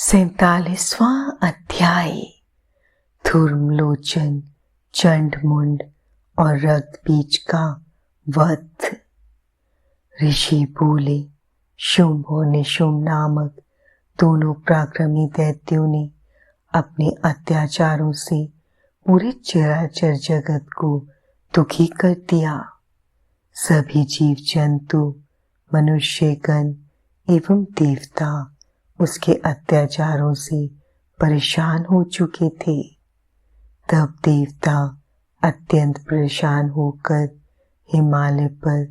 47वां अध्याय। धूम्रलोचन, चंडमुंड और रक्तबीज का वध। ऋषि बोले, शुंभ और निशुंभ नामक दोनों पराक्रमी दैत्यों ने अपने अत्याचारों से पूरे चराचर जगत को दुखी कर दिया। सभी जीव जंतु, मनुष्यगण एवं देवता उसके अत्याचारों से परेशान हो चुके थे। तब देवता अत्यंत परेशान होकर हिमालय पर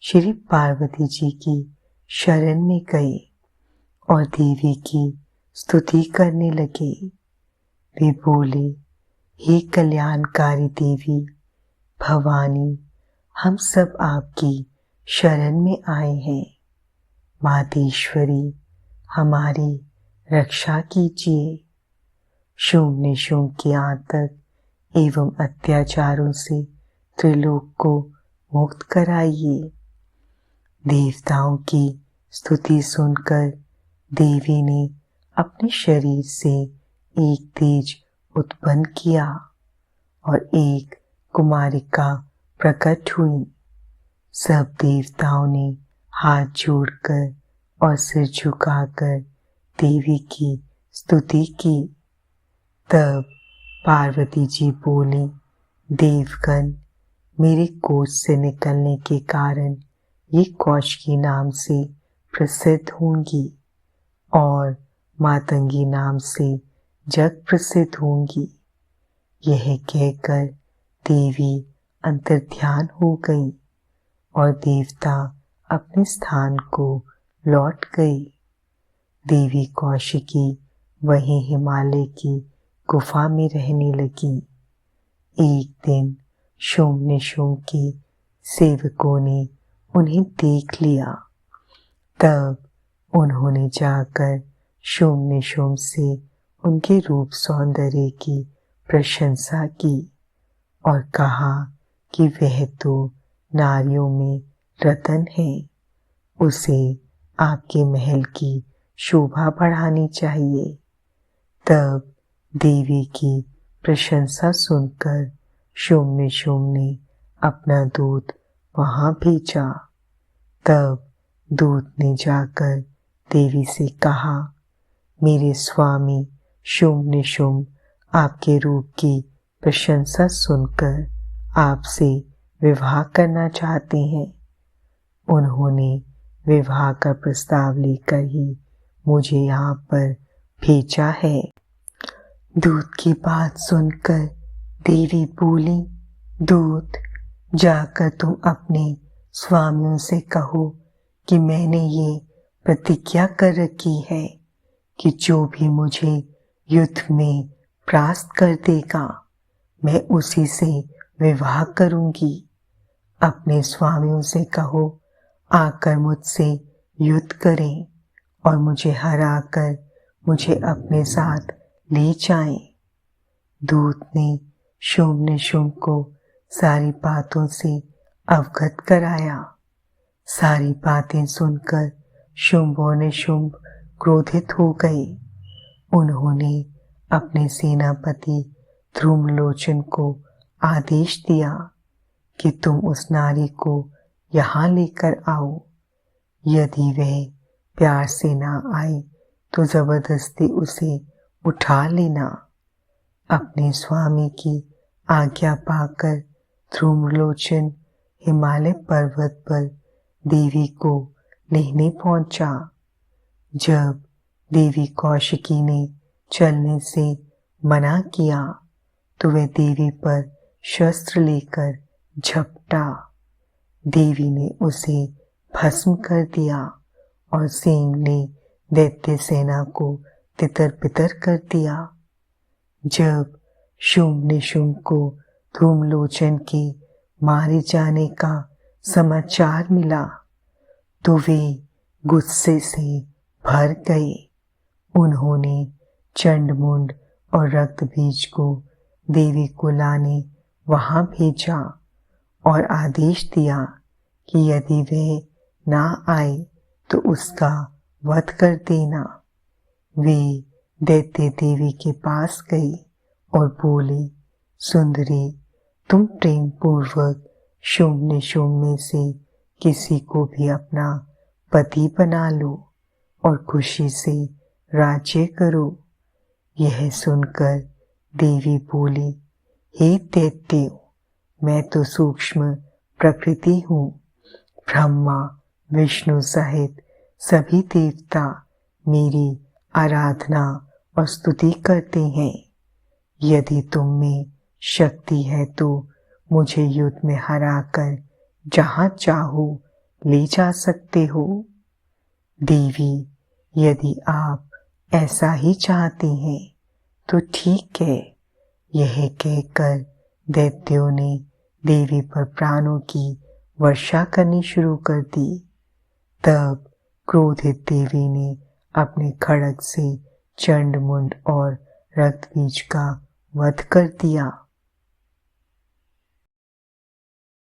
श्री पार्वती जी की शरण में गए और देवी की स्तुति करने लगे। वे बोले, हे कल्याणकारी देवी भवानी, हम सब आपकी शरण में आए हैं। मातेश्वरी, हमारी रक्षा कीजिए। शुंभ निशुंभ के आतंक एवं अत्याचारों से त्रिलोक को मुक्त कराइए। देवताओं की स्तुति सुनकर देवी ने अपने शरीर से एक तेज उत्पन्न किया और एक कुमारिका प्रकट हुई। सब देवताओं ने हाथ जोड़कर और सिर झुकाकर देवी की स्तुति की। तब पार्वती जी बोली, देवगण, मेरे कोष से निकलने के कारण ये कौशिकी नाम से प्रसिद्ध होंगी और मातंगी नाम से जग प्रसिद्ध होंगी। यह कहकर देवी अंतर्ध्यान हो गई और देवता अपने स्थान को लौट गई। देवी कौशिकी वहीं हिमालय की गुफा में रहने लगी। एक दिन शुंभ निशुंभ के सेवकों ने उन्हें देख लिया। तब उन्होंने जाकर शुंभ निशुंभ से उनके रूप सौंदर्य की प्रशंसा की और कहा कि वह तो नारियों में रतन है, उसे आपके महल की शोभा बढ़ानी चाहिए। तब देवी की प्रशंसा सुनकर शुंभ निशुंभ ने अपना दूत वहां भेजा। तब दूत ने जाकर देवी से कहा, मेरे स्वामी शुंभ निशुंभ आपके रूप की प्रशंसा सुनकर आपसे विवाह करना चाहते हैं। उन्होंने विवाह का प्रस्ताव लेकर ही मुझे यहाँ पर भेजा है। दूत की बात सुनकर देवी बोली, दूत, जाकर तुम अपने स्वामियों से कहो कि मैंने ये प्रतिज्ञा कर रखी है कि जो भी मुझे युद्ध में परास्त कर देगा, मैं उसी से विवाह करूंगी। अपने स्वामियों से कहो, आकर मुझसे युद्ध करें और मुझे हराकर मुझे अपने साथ ले जाएं। दूत ने शुंभ निशुंभ को सारी बातों से अवगत कराया। सारी बातें सुनकर शुंभ और निशुंभ क्रोधित हो गए। उन्होंने अपने सेनापति धूम्रलोचन को आदेश दिया कि तुम उस नारी को यहाँ लेकर आओ। यदि वह प्यार से ना आए तो जबरदस्ती उसे उठा लेना। अपने स्वामी की आज्ञा पाकर धूम्रलोचन हिमालय पर्वत पर देवी को लेने पहुंचा। जब देवी कौशिकी ने चलने से मना किया तो वह देवी पर शस्त्र लेकर झपटा। देवी ने उसे भस्म कर दिया और सिंह ने दैत्य सेना को तितर बितर कर दिया। जब शुंभ निशुंभ को धूम्रलोचन के मारे जाने का समाचार मिला तो वे गुस्से से भर गए। उन्होंने चंडमुंड और रक्तबीज को देवी को लाने वहां भेजा और आदेश दिया कि यदि वह ना आए तो उसका वध कर देना। वे दैत्य देवी के पास गई और बोले, सुंदरी, तुम प्रेम पूर्वक शुंभ निशुंभ में से किसी को भी अपना पति बना लो और खुशी से राज्य करो। यह सुनकर देवी बोली, हे दैत्यों, मैं तो सूक्ष्म प्रकृति हूँ। ब्रह्मा विष्णु सहित सभी देवता मेरी आराधना और स्तुति करते हैं। यदि तुम में शक्ति है तो मुझे युद्ध में हराकर जहाँ चाहो ले जा सकते हो। देवी, यदि आप ऐसा ही चाहती हैं तो ठीक है। यह कहकर दैत्यों ने देवी पर प्राणों की वर्षा करनी शुरू कर दी। तब क्रोधित देवी ने अपने खड्ग से चंड मुंड और रक्तबीज का वध कर दिया।